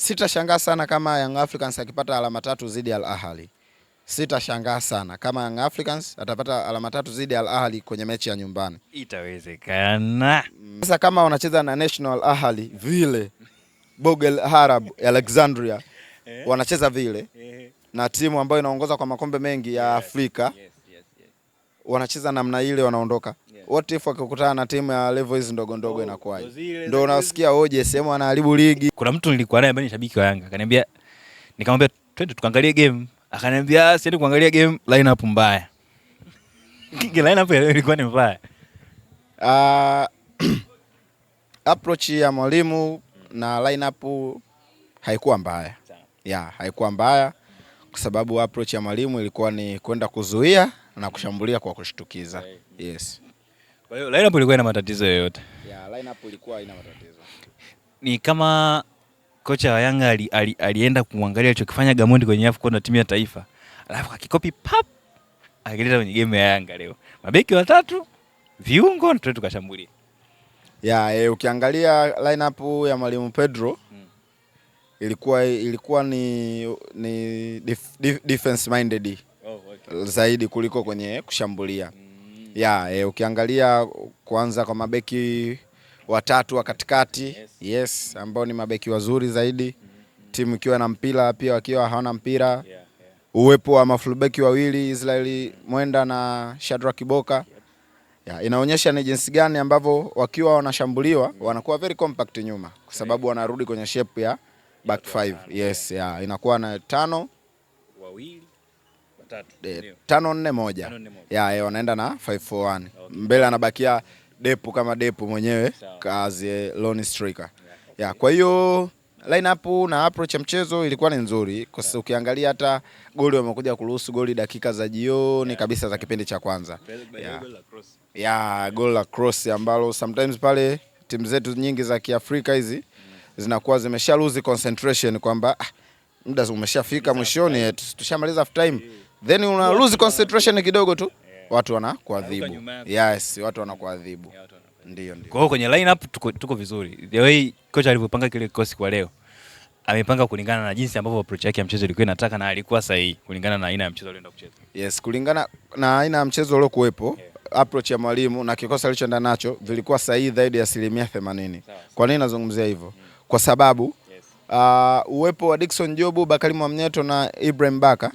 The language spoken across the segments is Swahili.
Sitashangaa sana kama Young Africans akipata alama 3 zidi Al Ahly. Sitashangaa sana kama Young Africans atapata alama 3 zidi Al Ahly kwenye mechi ya nyumbani. Itawezekana. Sasa kama wanacheza na National Ahly vile Bogel Arab Alexandria wanacheza vile na timu ambayo inaongoza kwa makombe mengi ya Afrika, wanacheza namna ile, wanaondoka. What if wakikutana na timu ya level hizi ndogo ndogo inakuwaje? Ndio unasikia hoje sema wanaharibu ligi. Kuna mtu nilikuwa naye ambaye ni shabiki wa Yanga, akaniambia, nikamwambia twende tukaangalie game, akaniambia siende kuangalia game, lineup mbaya. Lineup ilikuwa ni mbaya. Approach ya mwalimu na lineup haikuwa mbaya. Haikuwa mbaya kwa sababu approach ya mwalimu ilikuwa ni kwenda kuzuia na kushambulia kwa kushtukiza. Yes. Kwa hiyo lineup ilikuwa ina matatizo yoyote? Lineup ilikuwa ina matatizo. Ni kama kocha wa Yanga alienda kuangalia alichokifanya Gamondi kwenye AFCON na timu ya taifa, alafu akikopi pap akileta kwenye game ya Yanga leo. Mabeki watatu, viungo, ndio tukashambulia. Ukiangalia lineup ya mwalimu Pedro ilikuwa ni defense minded zaidi kuliko kwenye kushambulia. Ukiangalia kuanza kwa mabeki watatu wa katikati, ambao ni mabeki wazuri zaidi, timu ikiwa na mpira pia wakiwa hawana mpira, uwepo wa mafullbeki wawili Israeli Mwenda na Shadrack Kiboka inaonyesha ni jinsi gani ambavyo wakiwa wanashambuliwa wanakuwa very compact nyuma, kwa sababu wanarudi kwenye shape ya back 5. Inakuwa na 5 2 3 5-4-1. Wanaenda na 5-4-1. Mbele anabakia Depu kama Depu mwenyewe kazi lone striker. Kwa hiyo lineup na approach ya mchezo ilikuwa ni nzuri, kwa sababu ukiangalia hata goli wamekuja kuruhusu goli dakika za jioni kabisa za kipindi cha kwanza. Goal la cross ambalo sometimes pale timu zetu nyingi za Kiafrika hizi zinakuwa zimesha lose concentration kwamba muda umeshafika mwishoni, tushamaliza half time, then una lose concentration kidogo tu, watu wanakuadhibu. Watu wanakuadhibu. Ndio. Kwa hiyo kwenye lineup tuko vizuri. The way kocha alivyopanga kile kikosi kwa leo, amepanga kulingana na jinsi ambavyo approach yake ya mchezo ilikuwa inataka, na alikuwa sahihi kulingana na aina ya mchezo aliyoenda kucheza. Kulingana na aina ya mchezo uliokuwepo, approach ya mwalimu na kikosi alichoenda nacho vilikuwa sahihi zaidi ya 80%. Kwa nini nazungumzia hivyo? Kwa sababu uwepo wa Dickson Jobu, Bakari Mwamnyeto na Ibrahim Baka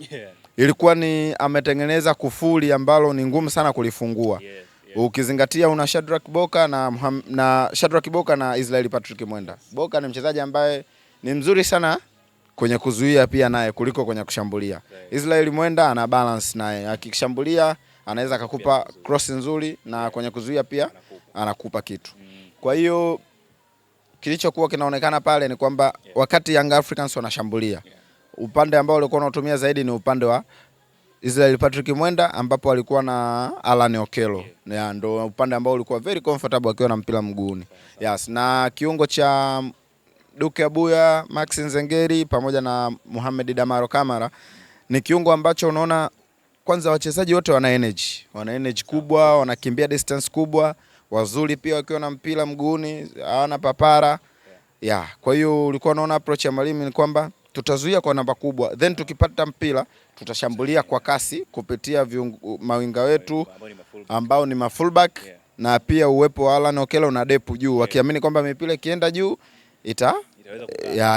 ilikuwa ni ametengeneza kufuli ambalo ni ngumu sana kulifungua. Ukizingatia una Shadrack Boka na Shadrack Boka na Israeli Patrick Mwenda. Boka ni mchezaji ambaye ni mzuri sana kwenye kuzuia pia naye kuliko kwenye kushambulia. Israeli Mwenda ana balance naye, akishambulia anaweza kukupa cross nzuri na kwenye kuzuia pia anakupa kitu. Kwa hiyo kilichokuwa kinaonekana pale ni kwamba wakati Young Africans wanashambulia, upande ambao ulikuwa unatumia zaidi ni upande wa Israel Patrick Mwenda, ambapo alikuwa na Alan Okello. Ndio upande ambao ulikuwa very comfortable akiwa na mpira mguuni. Na kiungo cha Duke Abuya, Max Nzengeri pamoja na Mohamed Damaro Kamara ni kiungo ambacho unaona kwanza wachezaji wote wana energy kubwa, wanakimbia distance kubwa, wazuri pia wakiwa na mpira mguuni, hawana papara. Kwa hiyo ulikuwa unaona approach ya mwalimu ni kwamba tutazuia kwa namba kubwa, then tukipata mpira tutashambulia kwa kasi kupitia mawinga wetu ambao ni mafullback, na pia uwepo wa Alan Okello na Depu juu, wakiamini kwamba mipira ikienda juu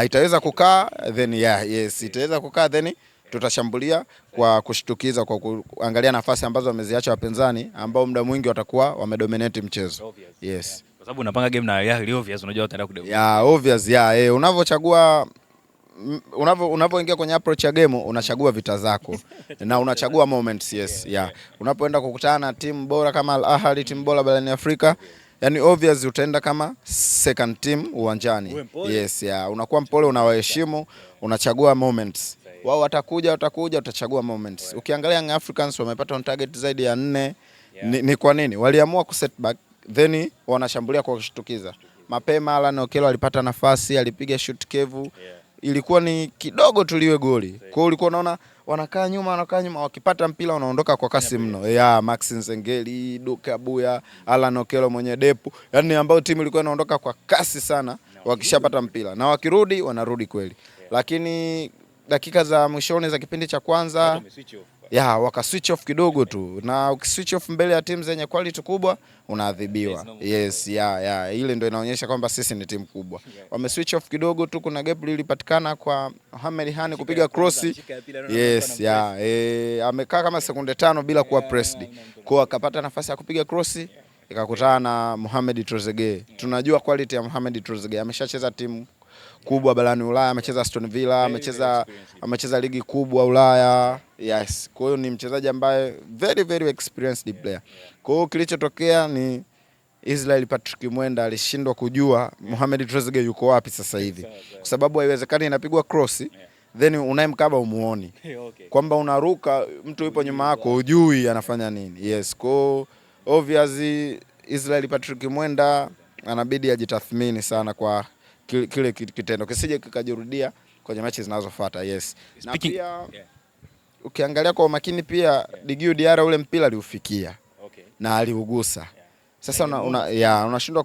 itaweza kukaa, then itaweza kukaa, then tutashambulia kwa kushtukiza, kwa kuangalia nafasi ambazo wameziacha wapinzani ambao muda mwingi watakuwa wamedominate mchezo. Kwa sababu unapanga game na Al Ahly, obvious unajua utaenda kudominate. Obvious. Unavochagua unavyoingia kwenye approach ya game unachagua vita zako na unachagua moments. Unapoenda kukutana na timu bora kama Al Ahly, timu bora barani Afrika, yani obvious utaenda kama second team uwanjani. Unakuwa mpole, unawaheshimu, unachagua moments. Wao watakuja utachagua moments. Ukiangalia Young Africans wamepata on target zaidi ya 4. Ni kwa nini? Waliamua ku set back, then wanashambulia kwa kushtukiza. Mapema Alan Okello alipata nafasi, alipiga shoot kevu. Ilikuwa ni kidogo tuliwe goli. Kwa hiyo ulikuwa unaona wanakaa nyuma, wakipata mpira wanaondoka kwa kasi mno. Max Nzengeli, Duke Abuya, Alan Okello mwenye Depu, yani ambao timu ilikuwa inaondoka kwa kasi sana wakishapata mpira, na wakirudi wanarudi kweli, lakini dakika za mwishoni za kipindi cha kwanza waka switch off kidogo tu, na ukiswitch off mbele ya timu zenye quality kubwa unaadhibiwa. Yes, ile ndio inaonyesha kwamba sisi ni timu kubwa. Wame switch off kidogo tu, kuna gap lilipatikana kwa Mohamed Hani kupiga cross. Yes, amekaa kama sekunde 5 bila kuwa pressed, kwa akapata nafasi ya kupiga cross, ikakutana na Mohamed Trezeguet. Tunajua quality ya Mohamed Trezeguet, ameshacheza timu kubwa barani Ulaya, amecheza Aston Villa, amecheza ligi kubwa Ulaya. Yes. Kwa hiyo ni mchezaji ambaye very very experienced player. Kwa hiyo kilichotokea ni Israel Patrick Mwenda alishindwa kujua Mohamed Trezeguet yuko wapi sasa hivi. Kwa sababu haiwezekani inapigwa cross then unayemkaba umuoni. Kwamba unaruka mtu yupo nyuma yako hujui anafanya nini. Yes. Kwa obviously Israel Patrick Mwenda anabidi ajitathmini sana kwa kile kitendo kisije kikajirudia kwenye mechi zinazofuata. Yes. Na pia ukiangalia kwa umakini pia Djigui Diarra ule mpira aliufikia na aliugusa. Sasa unashindwa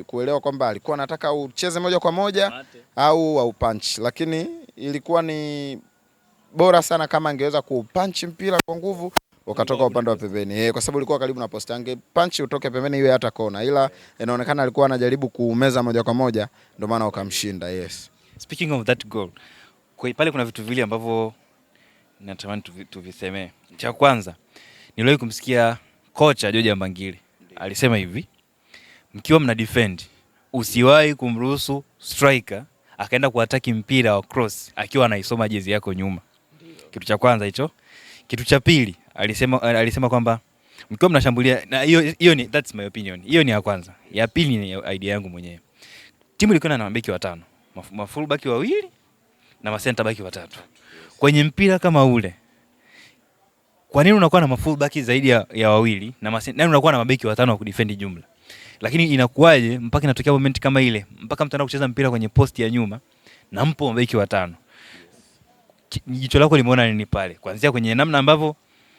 kuelewa kwamba alikuwa anataka ucheze moja kwa moja au punch, lakini ilikuwa ni bora sana kama angeweza kupunch mpira kwa nguvu wakatoka upande wa pembeni. Kwa sababu ilikuwa karibu na post, ange punch utoke pembeni iwe hata kona, ila inaonekana alikuwa anajaribu kuumeza moja kwa moja, ndio maana wakamshinda. Yes. Speaking of that goal, kwa pale kuna vitu vile ambavyo natamani tuvisemee. Cha kwanza, niliwahi kumsikia kocha George Mbangile alisema hivi, mkiwa mna defend usiwahi kumruhusu striker akaenda kuataki mpira wa cross akiwa anaisoma jezi yako nyuma. Kitu cha kwanza hicho. Kitu cha pili alisema kwamba mkiwa mnashambulia, na hiyo ni that's my opinion. Hiyo ni ya kwanza. Ya pili ni idea yangu mwenyewe. Timu ilikuwa na mabeki 5, mafull baki 2 na masenta baki 3. Kwenye mpira kama ule, kwa nini unakuwa na mafull baki zaidi ya 2 na masenta, nani unakuwa na mabeki 5 wa kudefend jumla? Lakini inakuwaje mpaka inatokea moment kama ile, mpaka mtu anaanza kucheza mpira kwenye post ya nyuma na mpo mabeki 5? Jicho lako limeona nini pale? Kuanzia kwenye namna ambavyo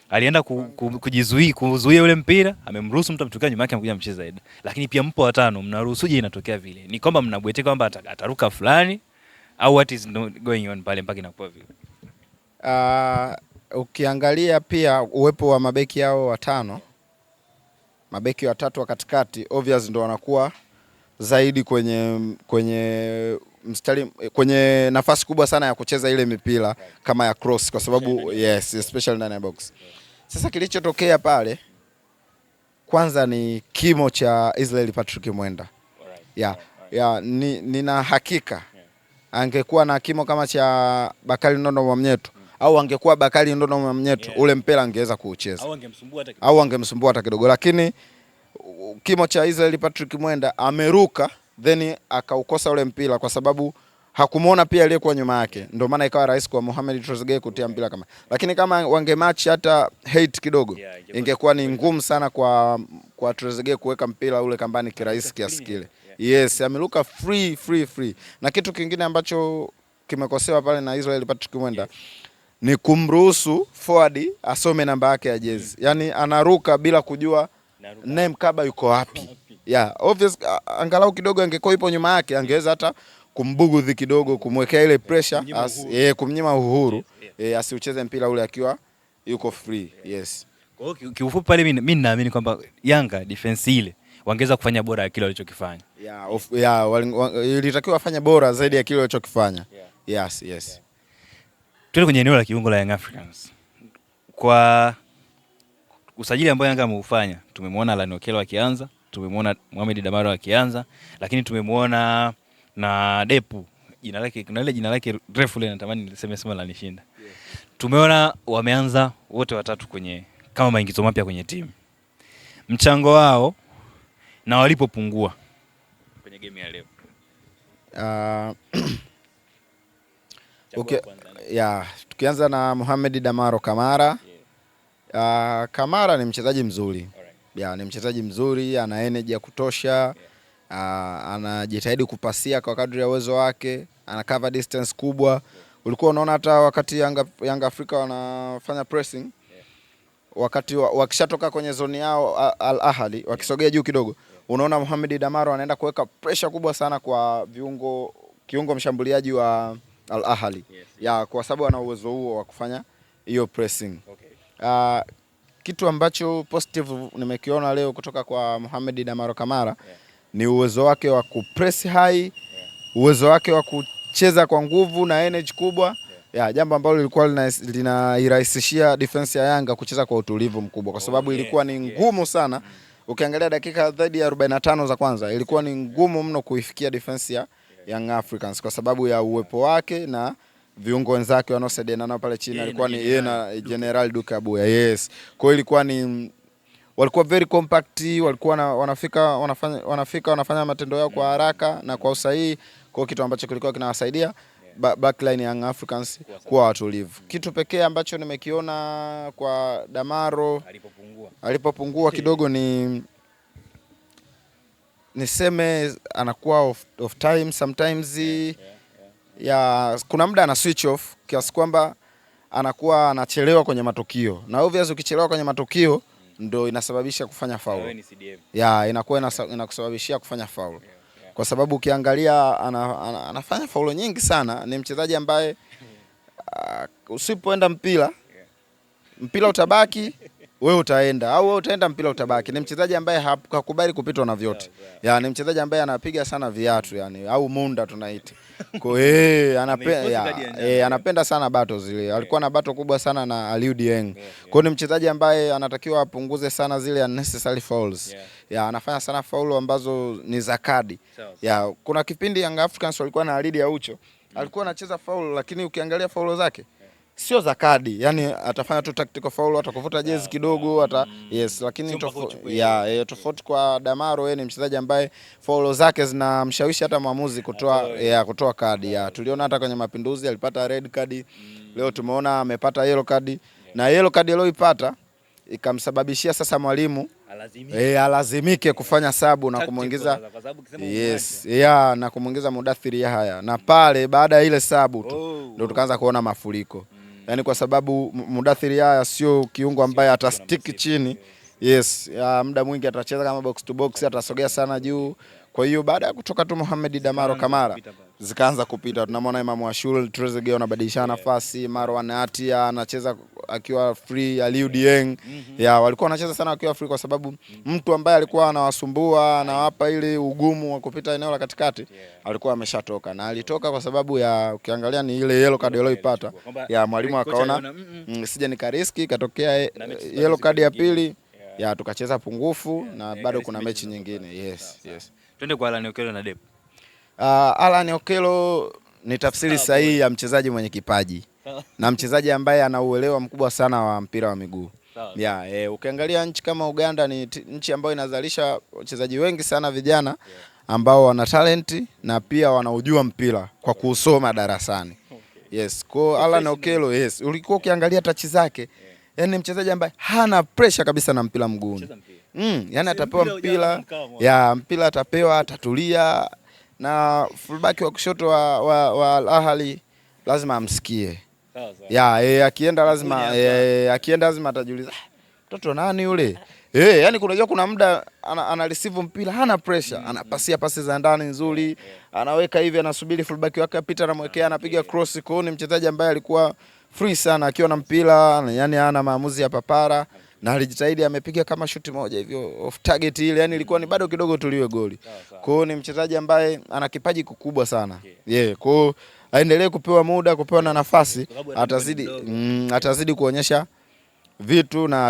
alienda kuzuia ule mpira, amemruhusu mtu amtokea nyuma yake amkuja mcheza header. Lakini pia mpo 5, mnaruhusuje inatokea vile? Ni kwamba mnabweteka kwamba ataruka fulani au what is going on pale mpaka inakuwa vile? Ukiangalia pia uwepo wa mabeki hao 5, mabeki 3 wa katikati obvious ndio wanakuwa zaidi kwenye mstari, kwenye nafasi kubwa sana ya kucheza ile mipira kama ya cross, kwa sababu yes, especially ndani ya box. Sasa kilichotokea pale kwanza ni kimo cha Israel Patrick Mwenda. Nina hakika angekuwa na kimo kama cha Bakari Nondo Mwamnyeto au angekuwa Bakari Nondo Mwamnyeto, ule mpira angeweza kuucheza au angemsumbua hata kidogo, lakini kimo cha Israel Patrick Mwenda ameruka then akaukosa ule mpira kwa sababu hakumuona pia aliyekuwa nyuma yake, ndio maana ikawa rahisi kwa Mohamed Trezeguet kutia mpira kama. Lakini kama wangematch hata height kidogo, ingekuwa ni ngumu sana kwa Trezeguet kuweka mpira ule kambani kirahisi kiasi kile. Yes, ameruka free. Na kitu kingine ambacho kimekosewa pale na Israel Patrick Mwenda ni kumruhusu forward asome namba yake ya jezi. Yaani anaruka bila kujua name kaba yuko wapi. Obvious, angalau kidogo angekuwa ipo nyuma yake angeweza hata kumbugudhi kidogo, kumwekea ile pressure, kumnyima uhuru, asiucheze mpira ule akiwa yuko free. Yes. Kwa hiyo kiufupi pale mimi naamini kwamba Yanga defense ile wangeweza kufanya bora ya kile walichokifanya. Ilitakiwa afanye bora zaidi ya kile walichokifanya. Yes. Tuende kwenye eneo la kiungo la Young Africans. Kwa usajili ambao Yanga ameufanya, tumemwona Alan Okello akianza, tumemwona Mohamed Damaro akianza, lakini tumemwona na Depu, jina lake refu ile natamani niseme la nishinda. Tumeona wameanza wote 3 kwenye kama maingizo mapya kwenye timu. Mchango wao na walipopungua kwenye game ya leo. Tukianza na Mohamed Damaro Kamara. Kamara ni mchezaji mzuri. Ni mchezaji mzuri, ana energy ya kutosha. Anajitahidi kupasia kwa kadri ya uwezo wake, ana cover distance kubwa. Ulikuwa unaona hata wakati Yanga Afrika wanafanya pressing, wakati wakishatoka kwenye zone yao Al Ahly wakisogea juu kidogo, unaona Mohamed Damaro anaenda kuweka pressure kubwa sana kwa kiungo mshambuliaji wa Al Ahly. Ya, kwa sababu ana uwezo huo wa kufanya hiyo pressing. Kitu ambacho positive nimekiona leo kutoka kwa Mohamed Damaro Kamara ni uwezo wake wa kupress high, uwezo wake wa kucheza kwa nguvu na energy kubwa. Jambo ambalo lilikuwa linairahisishia defense ya Yanga kucheza kwa utulivu mkubwa, kwa sababu ilikuwa ni ngumu sana. Ukiangalia dakika zaidi ya 45 za kwanza ilikuwa ni ngumu mno kuifikia defense ya Young Africans kwa sababu ya uwepo wake na viungo wenzake wanaosaidiana nao pale chini. Alikuwa ni yeye na General Duke Abuya. Yes. Kwa hiyo ilikuwa ni walikuwa very compact, walikuwa wanafanya matendo yao kwa haraka na kwa usahihi, kwa kitu ambacho kilikuwa kinawasaidia backline ya Young Africans kuwa watulivu. Kitu pekee ambacho nimekiona kwa Damaro alipopungua kidogo niseme anakuwa off time sometimes. Kuna muda ana switch off kiasi kwamba anakuwa anachelewa kwenye matukio, na obviously ukichelewa kwenye matukio ndo inasababisha kufanya foul. Inakuwa inakusababishia kufanya foul. Kwa sababu ukiangalia anafanya foul nyingi sana. Ni mchezaji ambaye usipoenda mpira utabaki, wewe utaenda, au wewe utaenda mpira utabaki. Ni mchezaji ambaye hakubali kupitwa na vyote. Ni mchezaji ambaye anapiga sana viatu au munda tunaita. Kwa anapenda sana battles zile. Alikuwa na battle kubwa sana na Aliou Dieng. Kwa ni mchezaji ambaye anatakiwa apunguze sana zile unnecessary fouls. Anafanya sana foul ambazo ni za kadi. Kuna kipindi Young Africans walikuwa na Alidi Aucho. Alikuwa anacheza foul, lakini ukiangalia foul zake sio za kadi. Atafanya tu tactical foul, atakuvuta jezi kidogo, lakini tofauti kwa Damaro, yeye ni mchezaji ambaye foul zake zinamshawishi hata mwamuzi kutoa kadi. Tuliona hata kwenye Mapinduzi alipata red card. Leo tumeona amepata yellow card, na yellow card aliyoipata ikamsababishia sasa mwalimu alazimike kufanya sabu na kumuingiza na kumuingiza Mudathiri Yahya, na pale baada ya ile sabu tu ndio tukaanza kuona mafuriko. Kwa sababu Mudathiri Yahya sio kiungo ambaye atastick chini. Muda mwingi atacheza kama box to box, atasogea sana juu. Kwa hiyo baada ya kutoka tu Mohamed Damaro Kamara zikaanza kupita. Tunamwona Imam Ashul, Trezeguet wanabadilishana nafasi, Marwan Atia anacheza akiwa free, Aliou Dieng. Walikuwa wanacheza sana akiwa free kwa sababu mtu ambaye alikuwa anawasumbua, anawapa ile ugumu wa kupita eneo la katikati, alikuwa ameshatoka. Na alitoka kwa sababu ukiangalia ni ile yellow card aliyoipata. Mwalimu akaona sije nikariski, katokea yellow card ya pili. Tukacheza pungufu na bado kuna mechi nyingine. Twende kwa Alan Okello na Dep. Alan Okello ni tafsiri sahihi ya mchezaji mwenye kipaji na mchezaji ambaye ana uelewa mkubwa sana wa mpira wa miguu. Ukiangalia nchi kama Uganda ni nchi ambayo inazalisha wachezaji wengi sana vijana ambao wana talenti na pia wanaujua mpira kwa kusoma darasani. Kwa Alan Okello, ulikuwa ukiangalia tachi zake, ni mchezaji ambaye hana pressure kabisa na mpira mguuni. Atapewa mpira atapewa, atatulia, na fullback wa kushoto wa Al Ahly lazima amsikie. Akienda lazima atajiuliza, mtoto nani yule? Kuna muda ana receive mpira, hana pressure, anapasia pasi za ndani nzuri, anaweka hivi, anasubiri fullback wake apita, anamwekea, anapiga cross. Kwa hiyo ni mchezaji ambaye alikuwa free sana akiwa na mpira, hana maamuzi ya papara, na alijitahidi, amepiga kama shuti moja hivyo off target ile, ilikuwa ni bado kidogo tuliwe goli. Kwa hiyo ni mchezaji ambaye ana kipaji kikubwa sana. Kwa hiyo aendelee kupewa muda, kupewa na nafasi, atazidi kuonyesha vitu na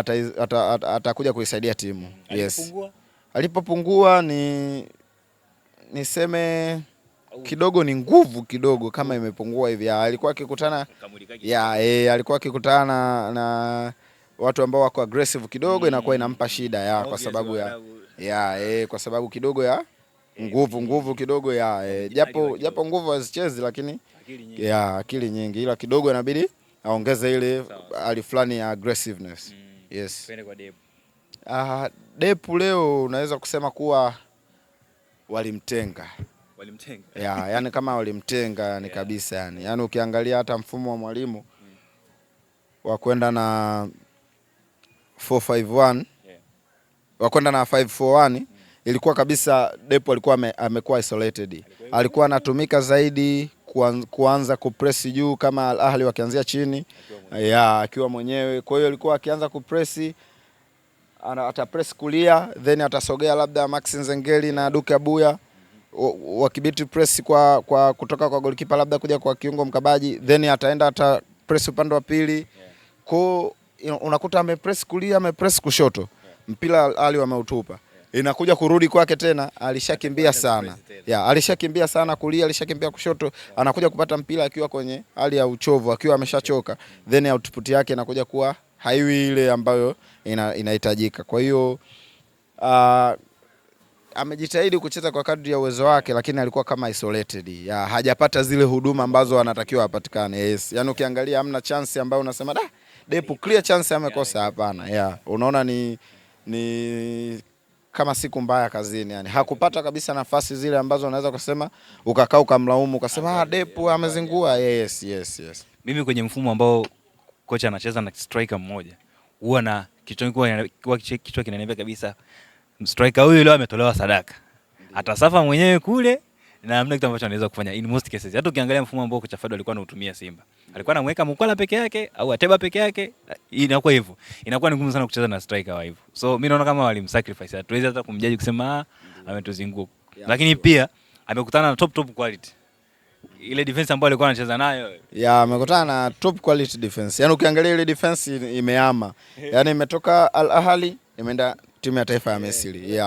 atakuja kuisaidia timu. Alipopungua niseme kidogo ni nguvu kidogo kama imepungua hivi. Alikuwa akikutana na watu ambao wako aggressive kidogo, inakuwa inampa shida kwa sababu kidogo ya nguvu kidogo japo nguvu hazichezi, lakini akili nyingi, ila kidogo inabidi aongeze ile hali fulani ya aggressiveness. Dep leo unaweza kusema kuwa walimtenga. Kama walimtenga kabisa. Ukiangalia hata mfumo wa mwalimu wa kwenda na 4-5-1, wa kwenda na 5-4-1, ilikuwa kabisa Depo alikuwa amekuwa isolated. Alikuwa anatumika zaidi kuanza kupress juu kama Al Ahly wakianzia chini akiwa mwenyewe. Kwa hiyo alikuwa akianza kupress, atapress kulia, then atasogea labda Max Nzengeli na Duke Abuya wakibiti press kwa kutoka kwa goalkeeper labda kuja kwa kiungo mkabaji, then ata press upande wa pili. Kwa unakuta amepress kulia, amepress kushoto, mpira Al Ahly wameutupa, inakuja kurudi kwake tena, alishakimbia sana. Alishakimbia sana kulia, alishakimbia kushoto, anakuja kupata mpira akiwa kwenye hali ya uchovu, akiwa ameshachoka, then output yake inakuja kuwa haiwi ile ambayo inahitajika. Kwa hiyo amejitahidi kucheza kwa kadri ya uwezo wake, lakini alikuwa kama isolated. Hajapata zile huduma ambazo anatakiwa apatikane. Yes. Yaani ukiangalia hamna chance ambayo unasema Depo clear chance amekosa, hapana. Unaona ni kama siku mbaya kazini, yani hakupata kabisa nafasi zile ambazo unaweza kusema ukakaa ukamlaumu ukasema Depo amezingua. Yes. Mimi kwenye mfumo ambao kocha anacheza na striker mmoja, huwa na kichwa kinaniambia kabisa striker huyu leo ametolewa sadaka. Atasafa mwenyewe kule na hamna kitu ambacho anaweza kufanya in most cases. Hata ukiangalia mfumo ambao kocha Fado alikuwa anautumia Simba, alikuwa anamweka Mkwala peke yake au Ateba peke yake, inakuwa hivyo. Inakuwa ni ngumu sana kucheza na striker wa hivyo. So mimi naona kama walimsacrifice. Hatuwezi hata kumjaji kusema ametuzingua. Lakini pia amekutana na top quality. Ile defense ambayo alikuwa anacheza nayo. Amekutana na top quality defense. Yaani ukiangalia ile defense imeama. Yaani imetoka Al Ahly imeenda timu ya taifa ya Misri.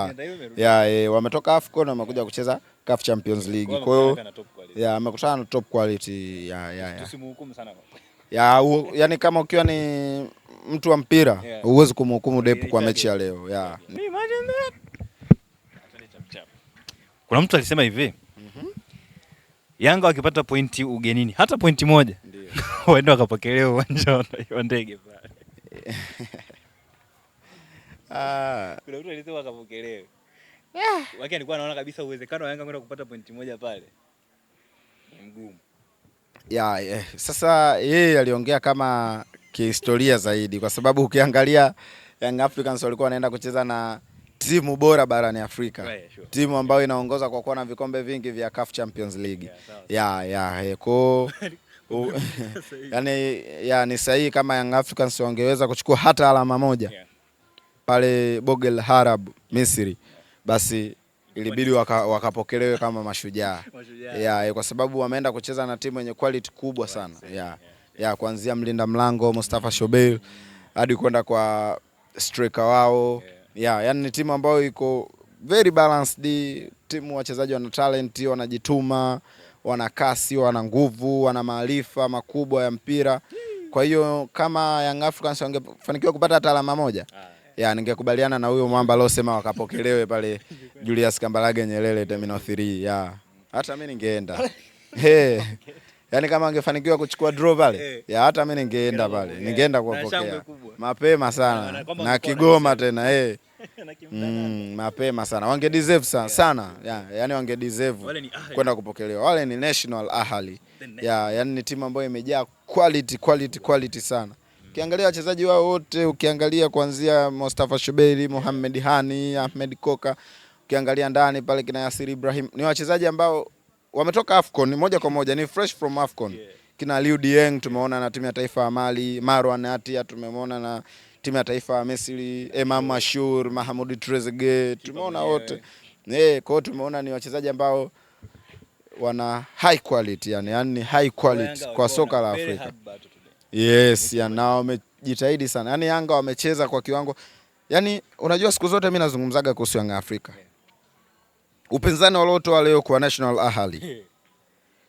Wametoka AFCON na wamekuja kucheza CAF Champions League. Kwa hiyo amekutana na top quality. Tusimhukumu sana. Yaani kama ukiwa ni mtu wa mpira huwezi kumhukumu Depo kwa mechi ya leo. Kuna mtu alisema hivi. Yanga wakipata pointi ugenini, hata pointi moja, waende wakapokelewa uwanja wa ndege pale. Kuna mtu alisema wakapokelewe. Waki alikuwa anaona kabisa uwezekano wa Yanga kwenda kupata pointi moja pale ni mgumu. Sasa yeye aliongea kama kihistoria zaidi, kwa sababu ukiangalia Young Africans walikuwa wanaenda kucheza na timu bora barani Afrika. Timu ambayo inaongoza kwa kuwa na vikombe vingi vya CAF Champions League. Ni sahihi kama Young Africans wangeweza kuchukua hata alama moja pale Bogel Harab Misri, basi ilibidi wakapokelewe kama mashujaa. Kwa sababu wameenda kucheza na timu yenye quality kubwa sana. Kuanzia mlinda mlango Mustafa Shobel hadi kwenda kwa striker wao. Yani ni timu ambayo iko very balanced, timu wachezaji wana talent, wanajituma, wana kasi, wana nguvu, wana maarifa makubwa ya mpira. Kwa hiyo kama Young Africans wangefanikiwa kupata hata alama moja, ningekubaliana na huyo mwamba alosema wakapokelewe pale Julius Kambarage Nyerere Terminal 3. Hata mimi ningeenda. Yaani kama angefanikiwa kuchukua draw pale, hata mimi ningeenda pale. Ningeenda kuwapokea mapema sana na Kigoma tena mapema sana. Wange deserve sana. Yaani wange deserve kwenda kupokelewa. Wale ni National Ahly. Yaani ni timu ambayo imejaa quality sana. Ukiangalia wachezaji wao wote, ukiangalia kuanzia Mustafa Shobeli, Mohamed Hani, Ahmed Koka, ukiangalia ndani pale kina Yasir Ibrahim, ni wachezaji ambao wametoka AFCON moja kwa moja, ni fresh from AFCON. Kina Liu Dieng tumeona na timu ya taifa ya Mali, Marwan Atia tumeona na timu ya taifa ya Misri, Emam Ashur, Mahamoud Trezeguet, tumeona wote. Kwa tumeona ni wachezaji ambao wana high quality, yani high quality kwa soka la Afrika. Na wamejitahidi sana. Yani Yanga wamecheza kwa kiwango. Yani unajua siku zote mimi nazungumzaga kuhusu Yanga Afrika. Upinzani waliotoa leo kwa National Ahly.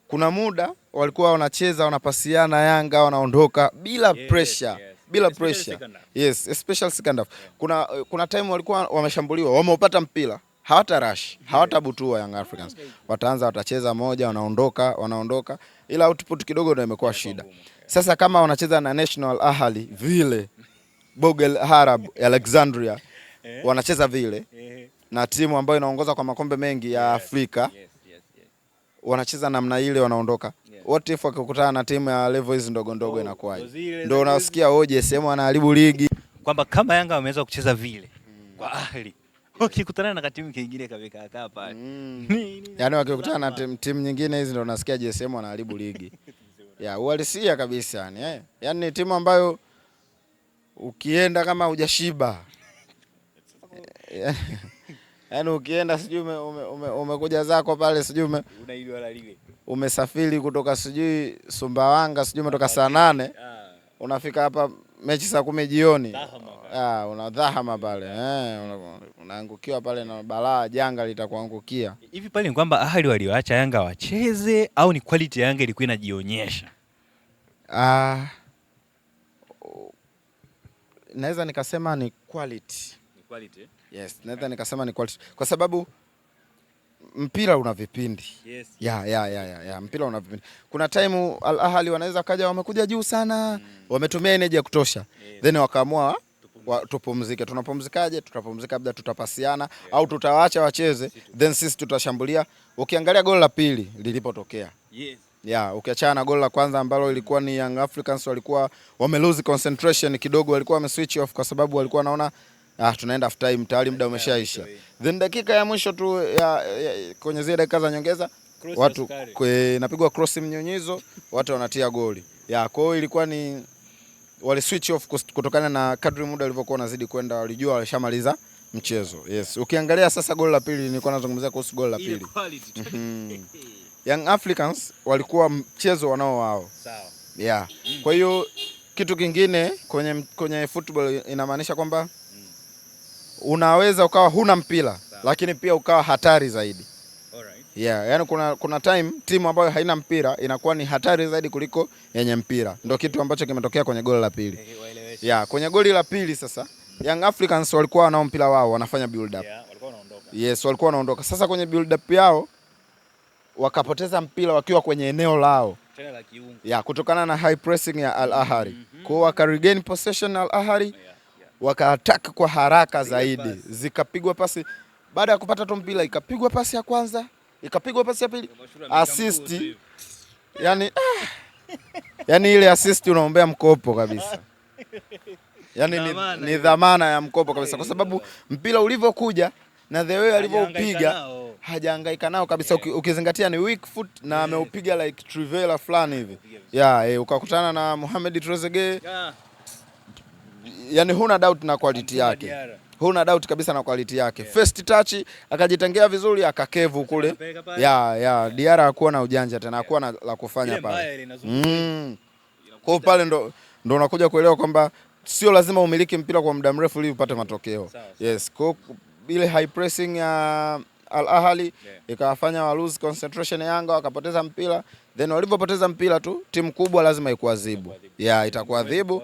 Kuna muda walikuwa wanacheza wanapasiana, Yanga wanaondoka bila pressure, bila pressure. Especially second half. Kuna time walikuwa wameshambuliwa, wameupata mpira, hawata rush, hawata butua Young Africans. Wataanza watacheza moja, wanaondoka, ila output kidogo ndio imekuwa shida. Sasa kama wanacheza na National Ahly vile, Bogel Harab Alexandria wanacheza vile na timu ambayo inaongoza kwa makombe mengi ya Afrika, wanacheza namna ile, wanaondoka. What if wakikutana na timu ya level hizi ndogo inakuwaje? Ndio unasikia JSM anaharibu ligi. Kwamba kama Yanga wameweza kucheza vile kwa Ahly, Wakikutana na katimu kingine kamekaa kaa pale. Yaani wakikutana na timu nyingine hizi ndio unasikia JSM wanaharibu ligi. Uhalisia kabisa yani. Yaani ni timu ambayo ukienda kama hujashiba. Yaani ukienda sijui umekuja zako pale sijui umesafiri kutoka sijui Sumbawanga sijui umetoka saa 8 unafika hapa mechi saa 10 jioni. Una dhahama pale. Unaangukiwa pale na balaa, janga litakuangukia. Hivi pale ni kwamba Ahali waliwaacha Yanga wacheze au ni quality ya Yanga ilikuwa inajionyesha? Naweza nikasema ni quality. Ni quality? Yes, naweza nikasema ni quality. Kwa sababu mpira una vipindi. Yes. Mpira una vipindi. Kuna time Al Ahly wanaweza kaja wamekuja juu sana, wametumia energy ya kutosha. Yes. Then wakaamua tupumzike. Tunapumzikaje? Tutapumzika labda tutapasiana au tutawaacha wacheze, then sisi tutashambulia. Ukiangalia goli la pili lilipotokea. Yes. Ukiachana na goli la kwanza ambalo ilikuwa ni Young Africans walikuwa wame lose concentration kidogo, walikuwa wame switch off kwa sababu walikuwa wanaona tunaenda half time tayari muda umeshaisha. Then dakika ya mwisho tu kwenye zile dakika za nyongeza watu inapigwa cross mnyonyizo, watu wanatia goli. Kwa hiyo ilikuwa ni wali switch off kutokana na kadri muda ulivyokuwa unazidi kwenda, walijua walishamaliza mchezo. Yes. Ukiangalia sasa goli la pili, nilikuwa nazungumzia kuhusu goli la pili. Young Africans walikuwa mchezo wanao wao. Sawa. Kwa hiyo kitu kingine kwenye football inamaanisha kwamba unaweza ukawa huna mpira lakini pia ukawa hatari zaidi. Alright. Yaani kuna time timu ambayo haina mpira inakuwa ni hatari zaidi kuliko yenye mpira. Ndio kitu ambacho kimetokea kwenye goli la pili. Kwenye goli la pili sasa Young Africans walikuwa wanao mpira wao, wanafanya build up. Walikuwa wanaondoka. Yes, walikuwa wanaondoka. Sasa kwenye build up yao wakapoteza mpira wakiwa kwenye eneo lao. Tena la kiungo. Kutokana na high pressing ya Al Ahly. Kwa hiyo waka regain possession Al Ahly. Waka-attack kwa haraka zaidi. Zikapigwa pasi. Baada ya kupata tu mpira ikapigwa pasi ya kwanza, ikapigwa pasi ya pili, assist. Yaani ile assist unaombea mkopo kabisa. Yaani ni dhamana ya mkopo kabisa kwa sababu mpira ulivyokuja na the way alivyoupiga hajahangaika nao kabisa, ukizingatia ni weak foot na ameupiga like Trivela fulani hivi. Ukakutana na Mohamed Trezeguet. Yaani huna doubt na quality yake. Huna doubt kabisa na quality yake. First touch akajitengea vizuri akakevu kule. Diarra hakuwa na ujanja tena, hakuwa na la kufanya pale. Kwa pale ndo unakuja kuelewa kwamba sio lazima umiliki mpira kwa muda mrefu ili upate matokeo. Yes, kwa ile high pressing ya Al Ahly ikawafanya wa lose concentration ya Yanga, wakapoteza mpira. Then walipopoteza mpira tu timu kubwa lazima ikuadhibu. Itakuadhibu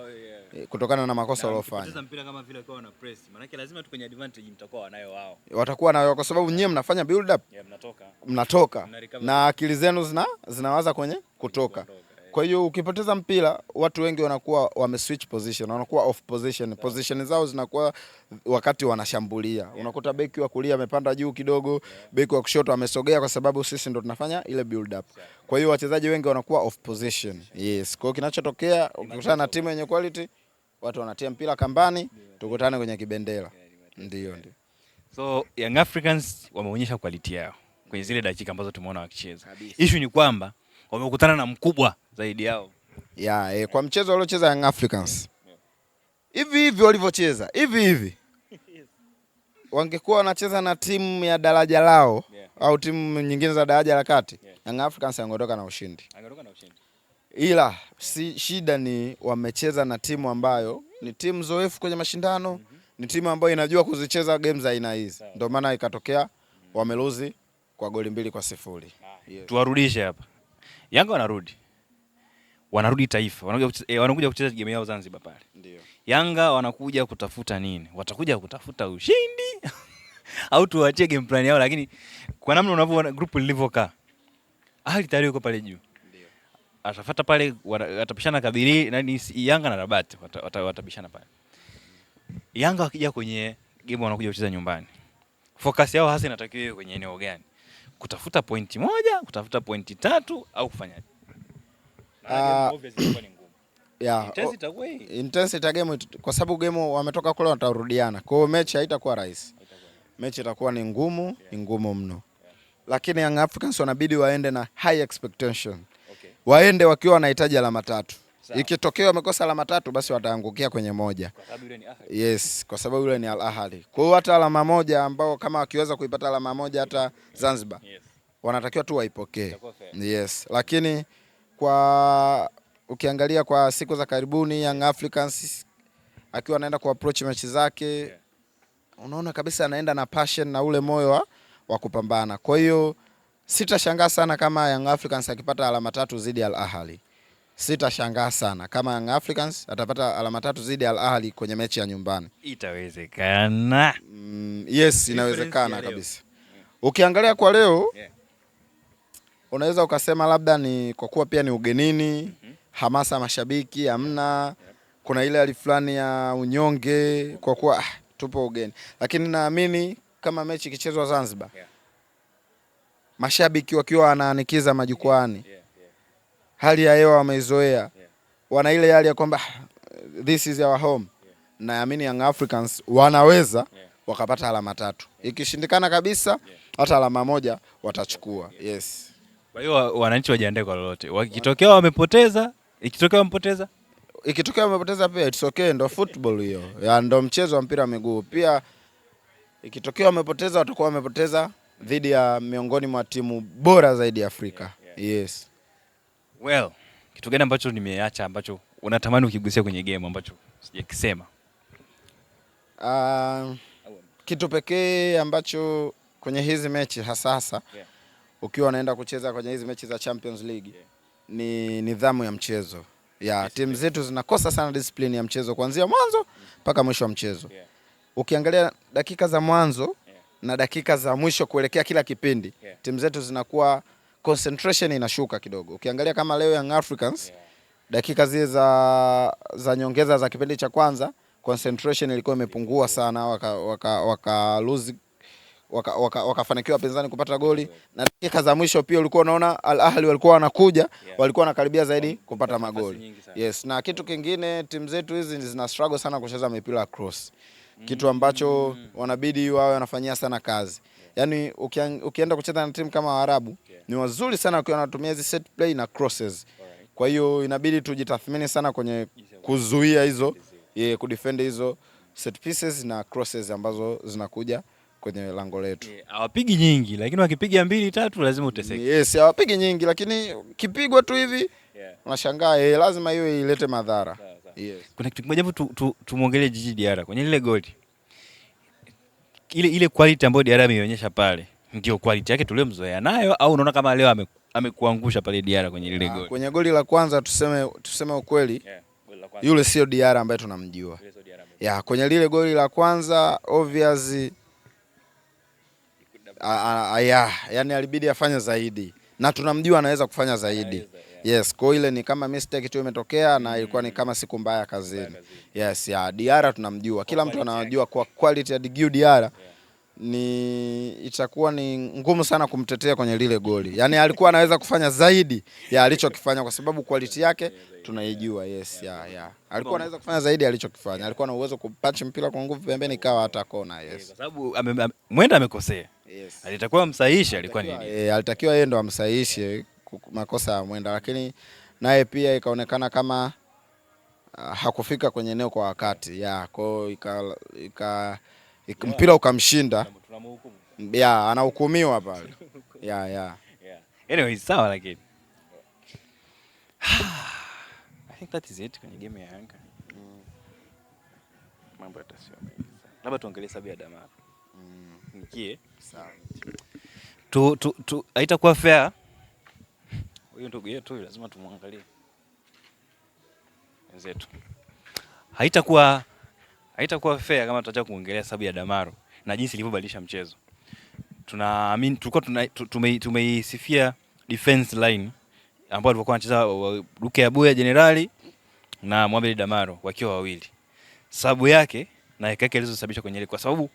kutokana na makosa waliofanya. Kupoteza mpira kama vile kwa wana press. Maana yake lazima tu kwenye advantage mtakuwa wanayo wao. Watakuwa nayo kwa sababu nyinyi mnafanya build up. Mnatoka. Na akili zenu zinawaza kwenye kutoka. Kwa hiyo ukipoteza mpira watu wengi wanakuwa wame switch position, wanakuwa off position. Position zao zinakuwa wakati wanashambulia. Unakuta beki wa kulia amepanda juu kidogo, beki wa kushoto amesogea kwa sababu sisi ndo tunafanya ile build up. Kwa hiyo wachezaji wengi wanakuwa off position. Yes. Kwa hiyo kinachotokea ukikutana na timu yenye quality, watu wanatia mpira kambani, tukutane kwenye kibendera. Ndio. So Young Africans wameonyesha quality yao kwenye zile dakika ambazo tumeona wakicheza. Issue ni kwamba wamekutana na mkubwa zaidi yao. Kwa mchezo waliocheza Young Africans. Hivi walivyocheza, hivi. Wangekuwa wanacheza na timu ya daraja lao au timu nyingine za daraja la kati, Young Africans angeondoka na ushindi. Ila shida ni wamecheza na timu ambayo ni timu zoefu kwenye mashindano, ni timu ambayo inajua kuzicheza games za aina hizi. Ndio maana ikatokea wameluzi kwa goli 2-0. Tuwarudishe hapa. Yanga wanarudi Taifa. Wanakuja kucheza game yao Zanzibar pale. Ndio. Yanga wanakuja kutafuta nini? Watakuja kutafuta ushindi au tuachie game plan yao, lakini kwa namna unavyoona group lilivyokaa, Ahli tayari yuko pale juu. Ndio. Atafuata pale, watapishana kabili nani Yanga na Rabat watabishana pale. Yanga wakija kwenye game wanakuja kucheza nyumbani. Focus yao hasa inatakiwa iwe kwenye eneo gani? Kutafuta pointi 1, kutafuta pointi 3 au kufanyaje? Intensity game kwa sababu game wametoka kule watarudiana. Kwa hiyo mechi haitakuwa rahisi. mechi itakuwa ni ngumu mno. Lakini Young Africans wanabidi waende na high expectation. Waende wakiwa wanahitaji alama 3. Ikitokea wamekosa alama 3 basi wataangukia kwenye moja. Kwa sababu yule ni Ahly. Yes, kwa sababu yule ni Al Ahly. Kwa hiyo hata alama moja ambao kama wakiweza kuipata alama moja hata Zanzibar, wanatakiwa tu waipokee. Yes, lakini ukiangalia kwa siku za karibuni Young Africans akiwa anaenda ku approach mechi zake, unaona kabisa anaenda na passion na ule moyo wa kupambana. Kwa hiyo sitashangaa sana kama Young Africans akipata alama 3 zidi ya Al Ahly. Sitashangaa sana kama Young Africans atapata alama 3 zidi ya Al Ahly kwenye mechi ya nyumbani. Itawezekana. Yes, inawezekana kabisa. Ukiangalia kwa leo, unaweza ukasema labda ni kwa kuwa pia ni ugenini, hamasa mashabiki hamna, kuna ile hali fulani ya unyonge kwa kuwa tupo ugeni. Lakini naamini kama mechi ikichezwa Zanzibar, mashabiki wakiwa wanaanikiza majukwani, hali ya hewa wameizoea, wana ile hali ya kwamba this is our home, naamini Young Africans wanaweza wakapata alama 3. Ikishindikana kabisa hata alama 1 watachukua. Yes. Kwa hiyo wananchi wajiandae kwa lolote. Wakitokea wamepoteza, ikitokea wamepoteza pia it's okay, ndo football hiyo. Ya ndo mchezo wa mpira wa miguu. Pia ikitokea wamepoteza watakuwa wamepoteza dhidi ya miongoni mwa timu bora zaidi Afrika. Yes. Well, kitu gani ambacho nimeacha ambacho unatamani ukigusia kwenye game ambacho sijakisema? Kitu pekee ambacho kwenye hizi mechi hasa ukiwa unaenda kucheza kwenye hizi mechi za Champions League ni nidhamu ya mchezo. Timu zetu zinakosa sana discipline ya mchezo kuanzia mwanzo mpaka mwisho wa mchezo. Ukiangalia dakika za mwanzo na dakika za mwisho kuelekea kila kipindi, timu zetu zinakuwa concentration inashuka kidogo. Ukiangalia kama leo Young Africans dakika zile za nyongeza za kipindi cha kwanza, concentration ilikuwa imepungua sana, wakafanikiwa wapinzani kupata goli, na dakika za mwisho pia ulikuwa unaona Al Ahly walikuwa wanakuja, walikuwa wanakaribia zaidi kupata magoli. Yes, na kitu kingine timu zetu hizi zina struggle sana kucheza mipira ya cross. Kitu ambacho wanabidi wao wanafanyia sana kazi. Yaani ukienda kucheza na timu kama Waarabu, ni wazuri sana wakiwa wanatumia hizi set play na crosses. Kwa hiyo inabidi tujitathmini sana kwenye kuzuia hizo, kudefend hizo set pieces na crosses ambazo zinakuja kwenye lango letu. Hawapigi nyingi, lakini wakipiga 2-3 lazima uteseke. Yes, hawapigi nyingi, lakini kipigwa tu hivi unashangaa lazima hiyo ilete madhara. Yes. Kuna kitu kimoja hapo tumuongelee Djigui Diarra kwenye ile goli. Ile quality ambayo Diarra ameonyesha pale, ndio quality yake tuliyomzoea nayo, au unaona kama leo amekuangusha pale Diarra kwenye ile goli? Kwenye goli la kwanza tuseme ukweli, yule sio Diarra ambaye tunamjua. Kwenye lile goli la kwanza obviously yani alibidi afanye zaidi, na tunamjua anaweza kufanya zaidi. Yes, kwa ile ni kama mistake tu imetokea na ilikuwa ni kama siku mbaya kazini. Yes, Diarra tunamjua. Kila mtu anajua kwa quality ya Djigui Diarra itakuwa ni ngumu sana kumtetea kwenye lile goli. Yaani alikuwa anaweza kufanya zaidi ya alichokifanya kwa sababu quality yake tunaijua. Yes, alikuwa anaweza kufanya zaidi alichokifanya. Alikuwa na uwezo kupatch mpira kwa nguvu pembeni kawa hata kona. Yes. Kwa sababu mwenda amekosea. Yes. Alitakiwa amsahihishe, alikuwa nini? Alitakiwa yeye ndo amsahihishe makosa ya mwenda, lakini naye pia ikaonekana kama hakufika kwenye eneo kwa wakati. Kwa hiyo mpira ukamshinda. Anahukumiwa pale. Anyway, sawa lakini. I think that is it kwenye game ya Yanga. Mambo yatasio mengi. Labda tuongelee sababu ya Damaro. Nikie. Sawa. Haitakuwa fair. Huyo ndugu yetu lazima tumwangalie. Wenzetu. Haitakuwa fair kama tutacha kuongelea sababu ya Damaro na jinsi ilivyobadilisha mchezo. Tunaamini tulikuwa tumeisifia defense line ambao walikuwa wanacheza Luke Abuya Generali na Mohamed Damaro wakiwa wawili. Sababu yake na yake ilizosababisha kwenye ile, kwa sababu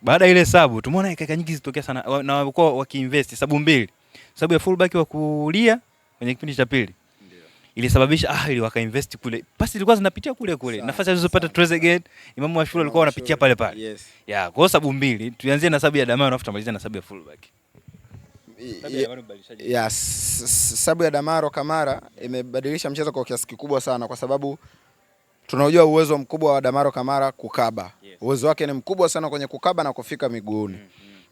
baada ile sababu tumeona yake nyingi zitokea sana na walikuwa wakiinvest sababu mbili. Sababu ya fullback wa kulia kwenye kipindi cha pili. Ndio. ilisababisha ili wakainvest kule. Pasi zilikuwa zinapitia kule kule. Nafasi alizopata Trezeguet, Imamu Ashura walikuwa wanapitia pale pale. Yes. Ya, kwa sababu mbili, tuanzie na sababu ya Damaro alafu tumalizie na sababu ya fullback. Sababu ya Damaro Kamara imebadilisha mchezo kwa kiasi kikubwa sana, kwa sababu tunajua uwezo mkubwa wa Damaro Kamara kukaba. Yes. Uwezo wake ni mkubwa sana kwenye kukaba na kufika miguuni.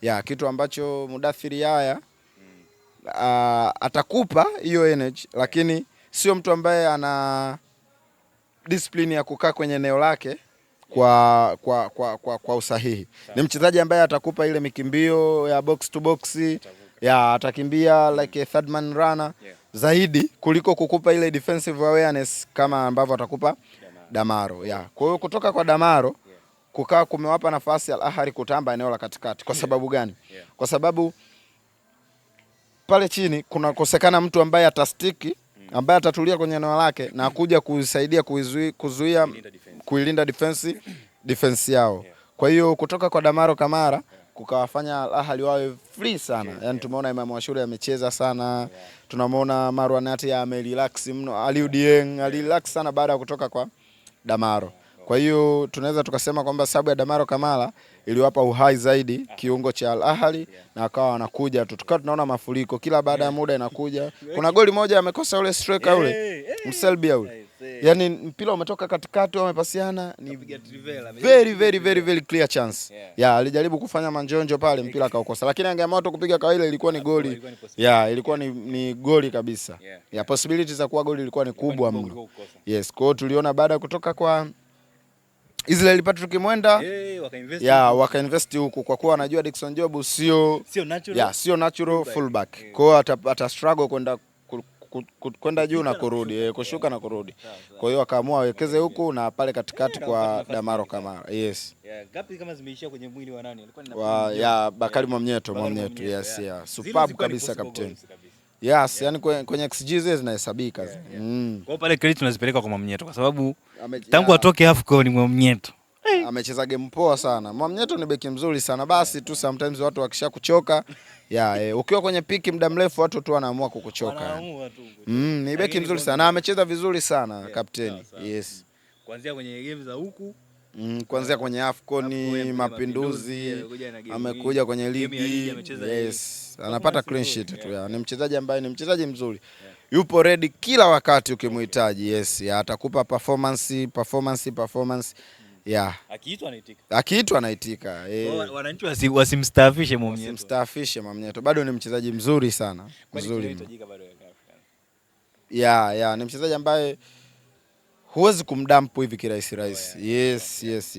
Ya, kitu ambacho Mudathir Yahya atakupa hiyo energy, lakini sio mtu ambaye ana discipline ya kukaa kwenye eneo lake kwa usahihi. Ni mchezaji ambaye atakupa ile mikimbio ya box to box, ya atakimbia like a third man runner zaidi kuliko kukupa ile defensive awareness kama ambavyo atakupa Damaro. Ya, kwa hiyo kutoka kwa Damaro kukaa kumewapa nafasi Al Ahly kutamba eneo la katikati. Kwa sababu gani? Kwa sababu pale chini kuna kosekana mtu ambaye atastiki, ambaye atatulia kwenye eneo lake na kuja kusaidia kuzuia kuilinda defense yao. Kwa hiyo kutoka kwa Damaro Kamara kukawafanya Al Ahly wawe free sana. Yaani tumeona Imamu Ashura amecheza sana. Tunamwona Marwan Ati amerelax mno. Aliou Dieng alirelax sana baada ya kutoka kwa Damaro. Kwa hiyo tunaweza tukasema kwamba sababu ya Damaro Kamara iliwapa uhai zaidi kiungo cha Al Ahly na akawa wanakuja tu. Tukawa tunaona mafuriko kila baada ya muda inakuja. Kuna goli moja amekosa yule striker yule Mserbia yule. Yaani mpira umetoka katikati wamepasiana, ni very clear chance. Ya, alijaribu kufanya manjonjo pale mpira akaukosa. Lakini angeamua tu kupiga kawaida ilikuwa ni goli. Ya, ilikuwa ni goli kabisa. Ya, possibilities za kuwa goli ilikuwa ni kubwa mno. Yes, kwa hiyo tuliona baada ya kutoka kwa Israel Patrick Mwenda wakainvest huku kwa kuwa anajua Dickson Job sio natural fullback. Kwa hiyo ata struggle kwenda juu na kurudi, kushuka na kurudi. Kwa hiyo akaamua awekeze huku na pale katikati kwa Damaro Kamara. Yes. Gapi kama zimeishia kwenye mwili wa nani? Alikuwa Bakari Mwamnyeto. Yes, superb kabisa captain. Yes, yani kwenye XG zinahesabika. Kwa pale credit tunazipeleka kwa Mwamnyeto kwa sababu tangu atoke AFCON ni Mwamnyeto. Amecheza game poa sana. Mwamnyeto ni beki mzuri sana. Basi tu sometimes watu wakisha kuchoka, ukiwa kwenye piki muda mrefu watu tu wanaamua kukuchoka. Ni beki mzuri sana. Amecheza vizuri sana kapteni. Yes. Kuanzia kwenye game za huku, kuanzia kwenye AFCON, Mapinduzi, amekuja kwenye ligi. Yes. Anapata clean sheet tu. Ni mchezaji ambaye ni mchezaji mzuri. Yupo ready kila wakati ukimhitaji. Yes, atakupa performance. Akiitwa anaitika. Wananchi wasimstaafishe Mwamnyeto. Wasimstaafishe Mwamnyeto. Bado ni mchezaji mzuri sana. Mzuri. Ni mchezaji ambaye huwezi kumdampu hivi kirahisi. Yes.